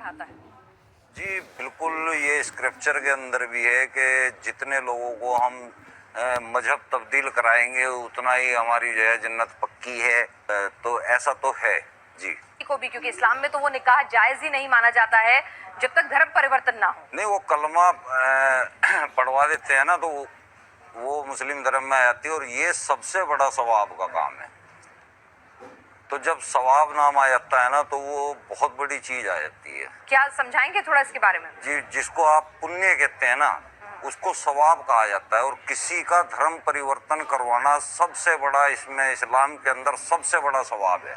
बढ़ाता है? जी बिल्कुल, ये स्क्रिप्चर के अंदर भी है कि जितने लोगों को हम मजहब तब्दील कराएंगे उतना ही हमारी जो है जन्नत पक्की है। तो ऐसा तो है जी। को भी, क्योंकि इस्लाम में तो वो निकाह जायज ही नहीं माना जाता है जब तक धर्म परिवर्तन ना हो। नहीं, वो कलमा पढ़वा देते हैं ना, तो वो मुस्लिम धर्म में आ जाती है और ये सबसे बड़ा सवाब का काम है। तो जब सवाब नाम आ जाता है ना तो वो बहुत बड़ी चीज आ जाती है। क्या समझाएंगे थोड़ा इसके बारे में? जी, जिसको आप पुण्य कहते हैं ना उसको सवाब कहा जाता है, और किसी का धर्म परिवर्तन करवाना सबसे बड़ा, इसमें इस्लाम के अंदर सबसे बड़ा सवाब है।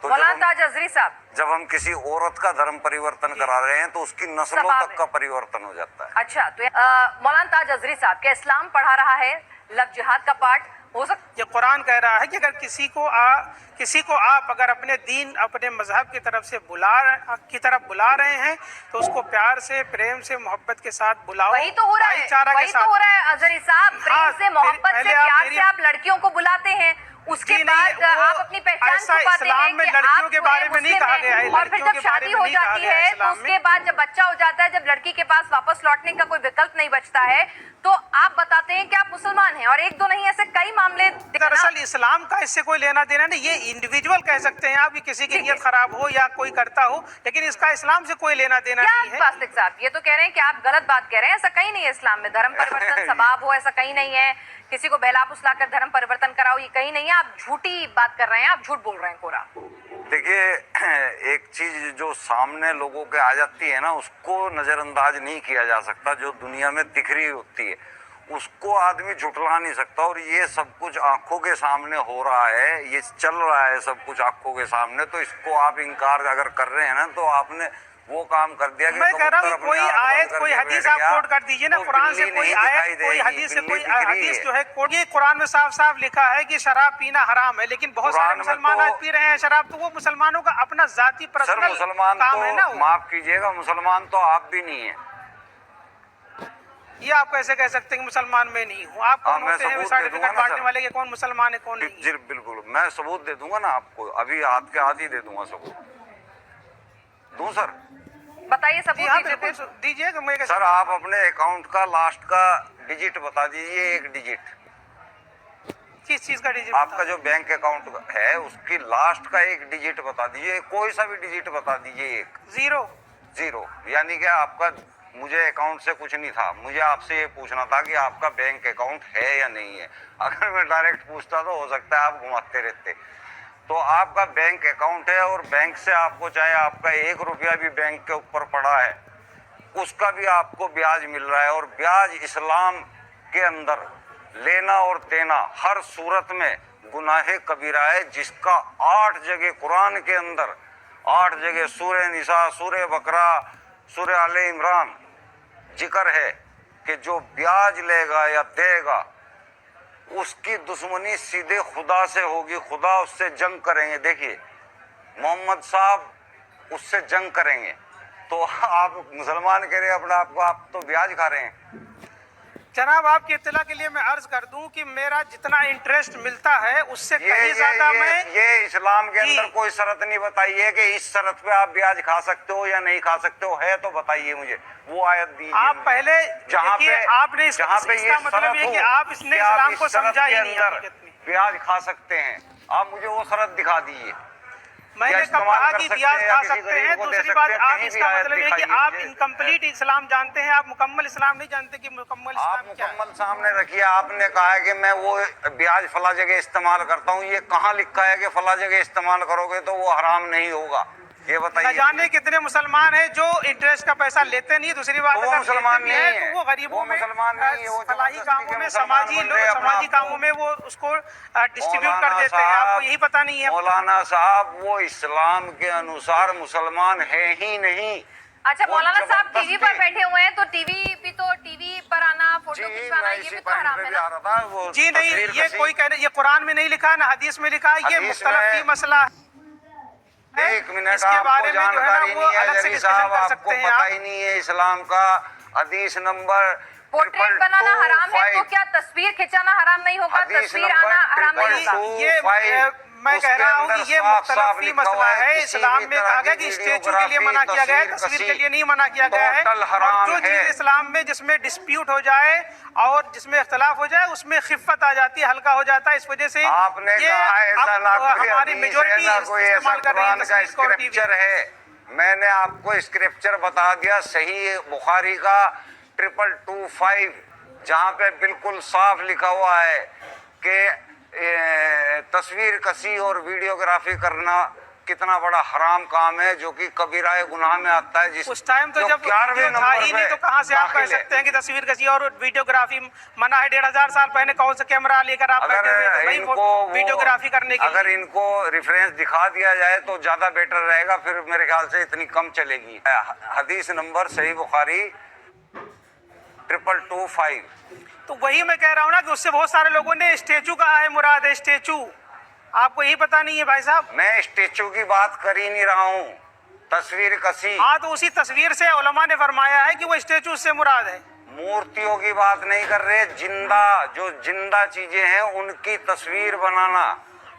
तो मौलाना ताज अजहरी साहब, जब हम किसी औरत का धर्म परिवर्तन करा रहे हैं तो उसकी नस्लों तक का परिवर्तन हो जाता है। अच्छा, तो मौलाना ताज अजहरी साहब, क्या इस्लाम पढ़ा रहा है लव जिहाद का पाठ हो सकता? ये कुरान कह रहा है कि अगर किसी को आप अगर अपने दीन, अपने मजहब की तरफ से बुला रहे हैं तो उसको प्यार से, प्रेम से, मोहब्बत के साथ बुलाओ। वही तो हो रहा है, वही तो हो रहा है अजहरी साहब, प्रेम से, मोहब्बत से, प्यार से आप लड़कियों को बुलाते हैं, उसके बाद आप अपनी पहचान छुपाते हैं कि लड़कियों के बारे में नहीं कहा गया है। और फिर जब शादी हो जाती है तो उसके बाद जब बच्चा हो जाता है, जब लड़की के पास वापस लौटने का कोई विकल्प नहीं बचता है, तो आप बताते हैं कि आप मुसलमान हैं। और एक दो नहीं, ऐसे कई मामले। दरअसल इस्लाम का इससे कोई लेना देना नहीं, ये इंडिविजुअल कह सकते हैं आप कि किसी की नीयत खराब हो या कोई करता हो, लेकिन इसका इस्लाम से कोई लेना देना नहीं है। बास्तिक साहब, ये तो कह रहे हैं कि आप गलत बात कह रहे हैं, ऐसा कहीं नहीं है इस्लाम में। धर्म परिवर्तन सवाब हो ऐसा कहीं नहीं है, किसी को बहला फुसलाकर धर्म परिवर्तन कराओ ये कहीं नहीं है। आप झूठी बात कर रहे हैं, आप झूठ बोल रहे हैं कोरा। देखिए, एक चीज जो सामने लोगों के आ जाती है ना उसको नजरअंदाज नहीं किया जा सकता। जो दुनिया में दिख रही होती है उसको आदमी झुठला नहीं सकता, और ये सब कुछ आंखों के सामने हो रहा है, ये चल रहा है सब कुछ आंखों के सामने। तो इसको आप इनकार अगर कर रहे हैं ना तो आपने वो काम कर दिया कि मैं कह रहा हूँ कोई आयत, कोई हदीस आप कोट कर दीजिए ना, कुरान से कोई आयत, कोई हदीस से कोई हदीस जो है ये कुरान में साफ साफ लिखा है कि शराब पीना हराम है, लेकिन बहुत सारे मुसलमान आज पी रहे हैं शराब, तो वो मुसलमानों का अपना जाती पर्सनल काम है ना। माफ कीजिएगा, मुसलमान तो आप भी नहीं है। ये आप कैसे कह सकते हैं कि मुसलमान में नहीं हूँ? आप कौन होते हैं सर्टिफिकेट बांटने वाले के, कौन मुसलमान है कौन नहीं? जी बिल्कुल, मैं सबूत दे दूंगा ना आपको, अभी हाथ के हाथ ही दे दूंगा सबूत। दूं सर? बताइए सबूत दीजिए। सर आप अपने अकाउंट का लास्ट का डिजिट बता दीजिए, एक डिजिट। किस चीज का डिजिट? आपका जो बैंक अकाउंट है उसकी लास्ट का एक डिजिट बता दीजिए, कोई सा भी डिजिट बता दीजिए। एक जीरो यानी कि आपका, मुझे अकाउंट से कुछ नहीं था, मुझे आपसे ये पूछना था कि आपका बैंक अकाउंट है या नहीं है। अगर मैं डायरेक्ट पूछता तो हो सकता है आप घुमाते रहते। तो आपका बैंक अकाउंट है और बैंक से आपको चाहे आपका 1 रुपया भी बैंक के ऊपर पड़ा है उसका भी आपको ब्याज मिल रहा है। और ब्याज इस्लाम के अंदर लेना और देना हर सूरत में गुनाह कबीरा है, जिसका 8 जगह कुरान के अंदर, 8 जगह सूरह निसा, सूरह बकरा, सूरह आले इमरान जिक्र है कि जो ब्याज लेगा या देगा उसकी दुश्मनी सीधे खुदा से होगी, खुदा उससे जंग करेंगे। देखिए मोहम्मद साहब उससे जंग करेंगे, तो आप मुसलमान कह रहे हैं अपने आप को, आप तो ब्याज खा रहे हैं। जनाब आपकी इत्तला के लिए मैं अर्ज कर दूं कि मेरा जितना इंटरेस्ट मिलता है उससे कहीं ज्यादा ये इस्लाम के अंदर कोई शर्त नहीं बताई है कि इस शर्त पे आप ब्याज खा सकते हो या नहीं खा सकते हो, है तो बताइए मुझे वो आयत दीजिए। आप पहले जहाँ पे आपने इसका मतलब ये कि आप इसने इस्लाम को समझा ही नहीं, ब्याज खा सकते हैं, आप मुझे वो शर्त दिखा दीजिए। मैंने कब कहा कि ब्याज खा सकते हैं? दूसरी बात, आप इसका मतलब है कि आप इनकम्प्लीट इस्लाम जानते हैं, आप मुकम्मल इस्लाम नहीं जानते कि मुकम्मल इस्लाम क्या है। मुकम्मल सामने रखिए। आपने कहा है कि मैं वो ब्याज फला जगह इस्तेमाल करता हूँ, ये कहाँ लिखा है कि फला जगह इस्तेमाल करोगे तो वो हराम नहीं होगा? ये बताइए। न जाने कितने मुसलमान हैं जो इंटरेस्ट का पैसा लेते नहीं। दूसरी बात, वो मुसलमान नहीं है, तो वो गरीबों में, फलाही कामों में, समाजी कामों में वो उसको डिस्ट्रीब्यूट कर देते हैं। आपको यही पता नहीं है? मौलाना साहब वो इस्लाम के अनुसार मुसलमान है ही नहीं। अच्छा मौलाना साहब टीवी पर बैठे हुए हैं, तो टीवी पर आना, फोटो खिंचवाना, ये भी तो हराम है ना? जी नहीं, ये कोई कहने, ये कुरान में नहीं लिखा है ना हदीस में लिखा है, ये मुख्तलिफ की मसला है। एक मिनट, इसके बारे में जो है ना वो अलग से साहब आपको पता ही नहीं है इस्लाम का हदीस नंबर। पोर्ट्रेट बनाना हराम है तो क्या तस्वीर खिंचाना हराम नहीं होगा? तस्वीर आना हराम नहीं होगा? ये मैं कह उसके रहा हूँ अंदर कि ये साफ साफ मुख्तलिफ लिखा हुआ मसला है। किसी इस्लाम भी में तरह कहा गया की कि स्टेचू के लिए मना किया गया है, तस्वीर के लिए नहीं मना किया गया है। टोटल और हराम जो है। चीज इस्लाम में जिसमें डिस्प्यूट हो जाए और जिसमें इख्तलाफ हो जाए उसमें खिफ़त आ जाती है, हल्का हो जाता है। इस वजह से आपने ये कहा ऐसा अब ना कोई हमारी हदीस मेजोरिटी है, ना कोई ऐसा इस्तेमाल कर रही है कुरान का तस्वीर को और टीवी। स्क्रिप्चर है। मैंने आपको स्क्रिप्चर बता दिया, सही बुखारी का 2225, जहाँ पे बिल्कुल साफ लिखा हुआ है कि तस्वीर कसी और वीडियोग्राफी करना कितना बड़ा हराम काम है, जो कि कबीरा गुनाह में आता है। उस टाइम तो जब 11वें वीडियो था नंबर ही पे नहीं तो कहाँ से आप कह दाखिल है। सकते हैं कि तस्वीर कसी और वीडियोग्राफी मना है। 1500 साल पहले कौन सा कैमरा लेकर आप बैठे हुए थे भाई वीडियोग्राफी करने के अगर लिए? इनको रेफरेंस दिखा दिया जाए तो ज्यादा बेटर रहेगा, फिर मेरे ख्याल से इतनी कम चलेगी। हदीस नंबर सही बुखारी 2225। तो वही मैं कह रहा हूँ ना कि उससे बहुत सारे लोगों ने स्टेचू कहा है, मुराद है स्टेचू। आपको यही पता नहीं है भाई साहब? मैं स्टेचू की बात कर ही नहीं रहा हूँ, तस्वीर कसी। हाँ, तो उसी तस्वीर से उलमा ने फरमाया है कि वो स्टेचू से मुराद है। मूर्तियों की बात नहीं कर रहे, जिंदा जो जिंदा चीजें हैं उनकी तस्वीर बनाना।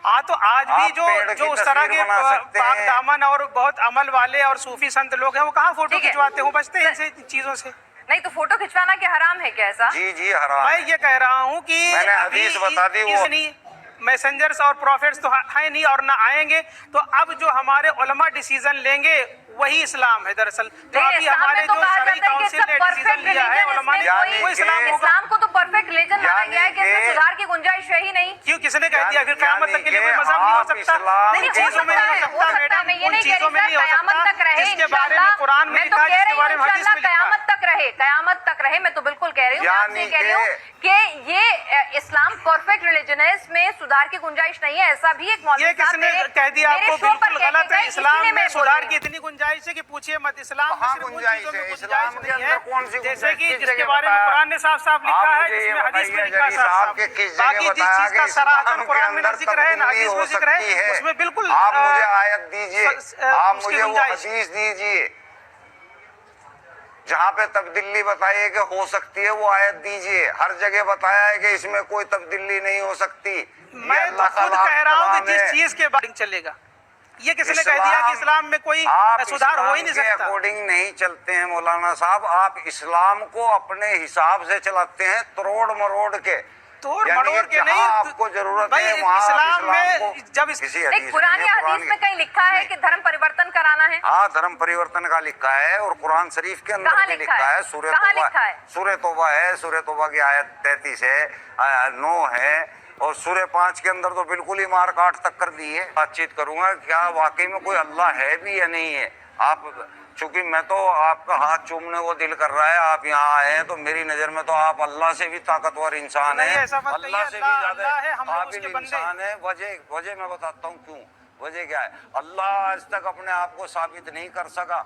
हाँ, तो आज भी आप पेड़ जो की उस तरह तस्वीर के बना सकते पाक हैं। दामन और बहुत अमल वाले और सूफी संत लोग हैं, वो कहाँ फोटो ठीक है। खिंचवाते हो? बचते हैं इन चीजों से। नहीं तो फोटो खिंचवाना क्या हराम है क्या ऐसा? जी हराम मैं है। ये कह रहा हूँ कि मैंने अभी हदीस बता दी वो। इतनी मैसेंजर्स और प्रॉफिट्स तो हैं नहीं और ना आएंगे, तो अब जो हमारे उलमा डिसीजन लेंगे वही इस्लाम है दरअसल। तो अभी इस्लाम हमारे में तो जो कहा शरई जाता है कि काउंसिल ने सब डिसीजन perfect लिया है religion, उलमा ने, इसमें वो इस्लाम होगा। इस्लाम को तो परफेक्ट रिलीजन माना गया है कि इसमें यानी सुधार की गुंजाइश है ही नहीं। क्यों, किसने कह दिया? फिर क़यामत तक के लिए कोई मजहब नहीं हो सकता? नहीं, उन हो चीजों में सकता नहीं है, हो हो सकता सकता है। मैडम, मैं ये उन नहीं कह चीजों में रही नहीं हो कयामत तक सकता रहे जिसके बारे में कुरान में मैं तो लिखा है, कह जिसके रही बारे हूँ में हदीस में लिखा है। कयामत तक रहे, कयामत तक रहे। मैं तो बिल्कुल कह रही हूँ, मैं आपसे कह रही हूँ कि ये इस्लाम परफेक्ट रिलीजन है, इसमें सुधार की गुंजाइश नहीं है। ऐसा भी एक मौलवी ये साहब किसने मेरे- कह दिया मेरे आपको? शो पर बिल्कुल कह के गलत है। गए, इस्लाम इसीलिए में मैं बोल सुधार रही की हूँ। इतनी गुंजाइश है कि पूछिए मत। इस्लाम में कहाँ सिर्फ उन गुंजाइश चीजों में है? गुंजाइश इस्लाम के नहीं अंदर है कौन सी जैसे कि गुंजाइश? किस जिसके जगह बारे में बताया? कुरान ने साफ साफ लिखा आप है, मुझे ये जिसमें हदीस में बताइए लिखा है जरी साफ साहब साफ। के किस जगह बाकी जिस बताया चीज का कि सराहतन इस्लाम के कुरान में अंदर ना जिक्र है ना तब्दीली हदीस हो में जिक्र सकती है, है? उसमें बिल्कुल आप मुझे आयत दीजिए, आप उसकी मुझे वो गुंजाइश। हदीस दीजिए जहाँ पे तब्दीली बताइए कि हो सकती है, वो आयत दीजिए। हर जगह बताया है कि इसमें कोई तब्दीली नहीं हो सकती। मैं तो खुद कह रहा हूँ कि जिस चीज के बारे में चलेगा, ये किसने कह दिया कि इस्लाम में कोई सुधार हो ही नहीं सकता? अकॉर्डिंग नहीं चलते हैं मौलाना साहब। आप इस्लाम को अपने हिसाब से चलाते हैं, तोड़ मरोड़ के। तोड़ मरोड़ के नहीं, आपको जरूरत भाई है वहाँ इस्लाम में को जब किसी एक कुरान या हदीस में कहीं लिखा है कि धर्म परिवर्तन कराना है? हाँ, धर्म परिवर्तन का लिखा है और कुरान शरीफ के कहाँ अंदर भी लिखा लिखा है? है। कहाँ लिखा है? सूरह तौबा है, सूरह तौबा की आयत 33 है, 9 है, और सूरह 5 के अंदर तो बिल्कुल ही मार काट तक कर दी है। बातचीत करूंगा क्या वाकई में कोई अल्लाह है भी या नहीं है। आप चूंकि मैं तो आपका हाथ चूमने को दिल कर रहा है, आप यहाँ आए हैं, तो मेरी नजर में तो आप अल्लाह से भी ताकतवर इंसान नहीं, है, ऐसा मत कहिए। अल्लाह से भी अल्लाह ज्यादा है, हम लोग उसके काबिल बंदे। इंसान है। वजह मैं बताता हूँ क्यों। वजह क्या है? अल्लाह आज तक अपने आप को साबित नहीं कर सका।